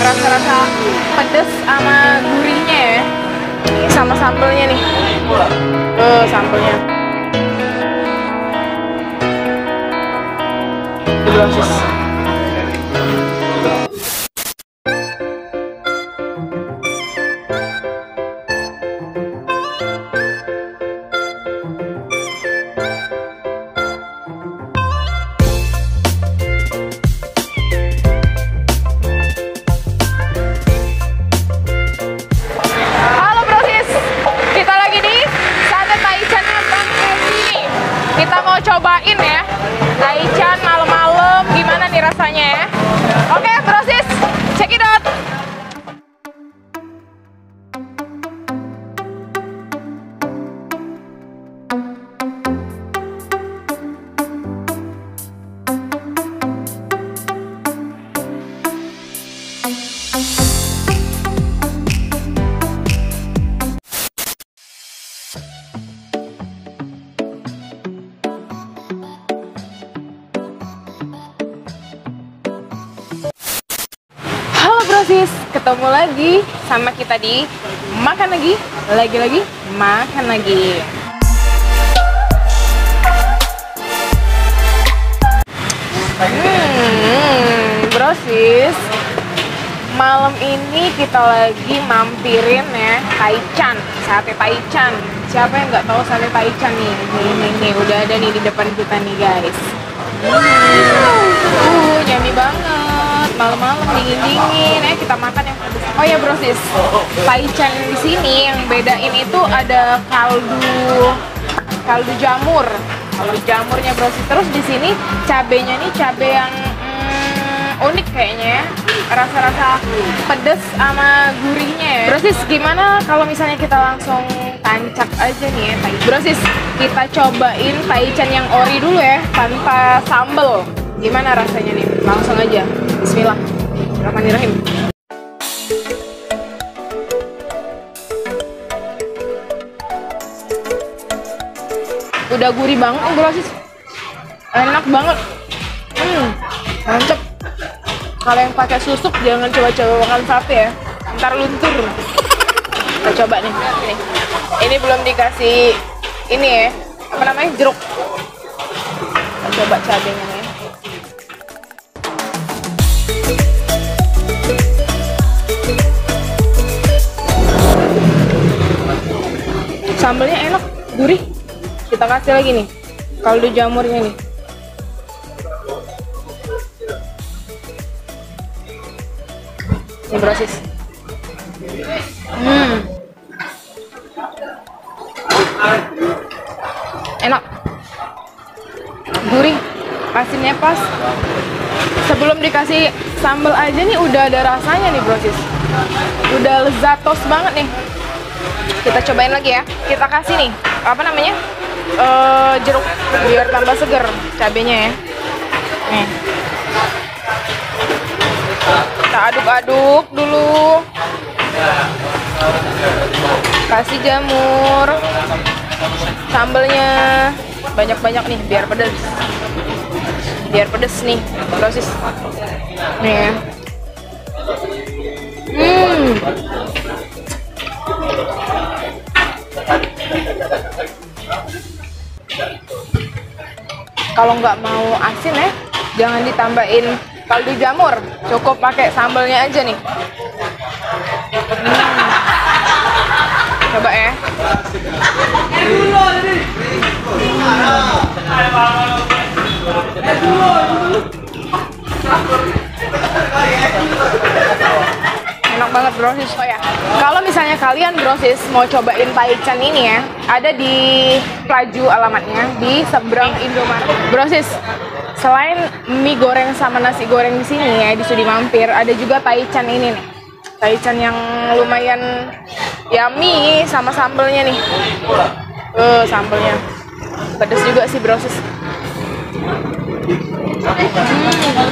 rasa-rasa pedes sama gurihnya ya. Ini sama sambelnya nih. Sambelnya. Brosis. Kita mau cobain ya taichan malam-malam, gimana nih rasanya ya. Oke Brosis, check it out. Brosis, ketemu lagi sama kita di Makan Lagi, lagi-lagi makan lagi. Brosis, malam ini kita lagi mampirin ya taichan, sate taichan. Siapa yang nggak tahu sate taichan nih? Nih, udah ada nih di depan kita nih guys. Yummy banget. Malam-malam dingin-dingin, kita makan yang pedas. Oh ya Brosis, taichan di sini yang bedain itu ada kaldu jamur, kaldu jamurnya Brosis. Terus di sini cabenya nih cabe yang unik kayaknya ya, rasa-rasa pedas sama gurihnya ya. Brosis, gimana kalau misalnya kita langsung tancap aja nih ya Brosis, kita cobain taichan yang ori dulu ya, tanpa sambel. Gimana rasanya nih? Langsung aja. Bismillahirrahmanirrahim. Udah gurih banget nih Brosis. Enak banget. Mantep. Kalau yang pakai susuk jangan coba-coba makan sate ya. Ntar luntur. Kita coba nih. Ini belum dikasih ini ya. Apa namanya? Jeruk. Kita coba cabenya nih. Sambelnya enak, gurih. Kita kasih lagi nih kaldu jamurnya nih. Ini Brosis. Enak, gurih, asinnya pas. Sebelum dikasih sambal aja nih udah ada rasanya nih Brosis. Udah lezatos banget nih. Kita cobain lagi ya. Kita kasih nih, apa namanya? Jeruk biar tambah seger cabenya ya. Nih. Kita aduk-aduk dulu. Kasih jamur. Sambelnya banyak-banyak nih biar pedas. Biar pedas nih, Brosis. Nih ya. Kalau nggak mau asin ya, jangan ditambahin kaldu jamur, cukup pakai sambelnya aja nih. Coba ya. Enak banget Brosis. Oh ya, kalau misalnya kalian Brosis mau cobain taichan ini ya, ada di Plaju alamatnya di seberang Indomaret. Brosis, selain mie goreng sama nasi goreng di sini ya di Sudi Mampir, ada juga taichan ini nih. Taichan yang lumayan yummy sama sambelnya nih. Sambelnya pedas juga sih Brosis.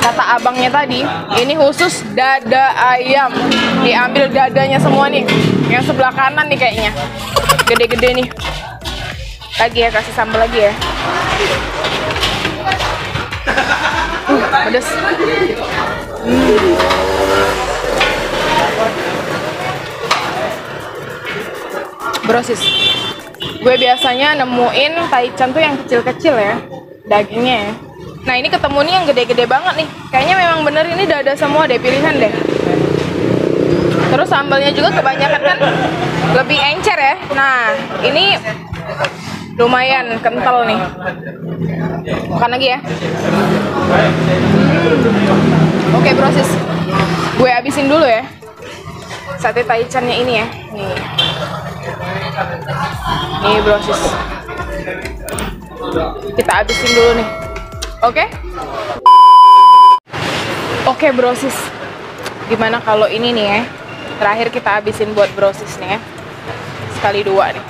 Kata abangnya tadi, ini khusus dada ayam. Diambil dadanya semua nih. Yang sebelah kanan nih kayaknya. Gede-gede nih. Lagi ya, kasih sambal lagi ya. Pedas. Brosis. Gue biasanya nemuin taichan tuh yang kecil-kecil ya, dagingnya ya. Nah ini ketemu nih yang gede-gede banget nih. Kayaknya memang bener ini dada semua deh, pilihan deh. Terus sambalnya juga kebanyakan kan lebih encer ya. Nah ini lumayan kental nih. Makan lagi ya. Oke brosis, gue habisin dulu ya sate taichannya ini ya. Nih brosis, kita habisin dulu nih. Oke brosis, gimana kalau ini nih ya, terakhir kita habisin buat brosis nih ya, sekali dua nih.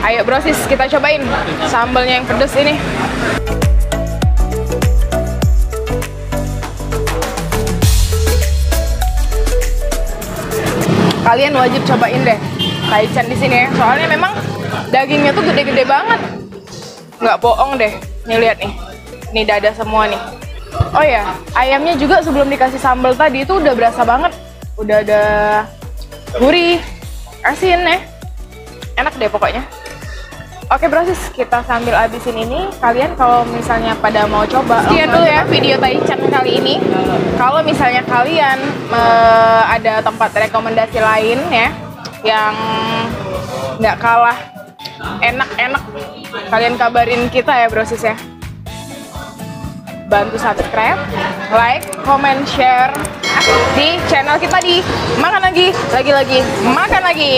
Ayo brosis, kita cobain sambalnya yang pedes ini. Kalian wajib cobain deh taichan di sini ya. Soalnya memang dagingnya tuh gede-gede banget. Nggak bohong deh. Nih lihat nih. Nih dada semua nih. Oh ya, ayamnya juga sebelum dikasih sambal tadi itu udah berasa banget. Udah ada gurih, asin ya. Enak deh pokoknya. Oke brosis, kita sambil habisin ini. Kalian kalau misalnya pada mau coba, sekian dulu ya video taichan kali ini. Kalau misalnya kalian ada tempat rekomendasi lain ya yang nggak kalah enak-enak, kalian kabarin kita ya brosis ya. Bantu subscribe, like, comment, share di channel kita di Makan Lagi, Makan Lagi.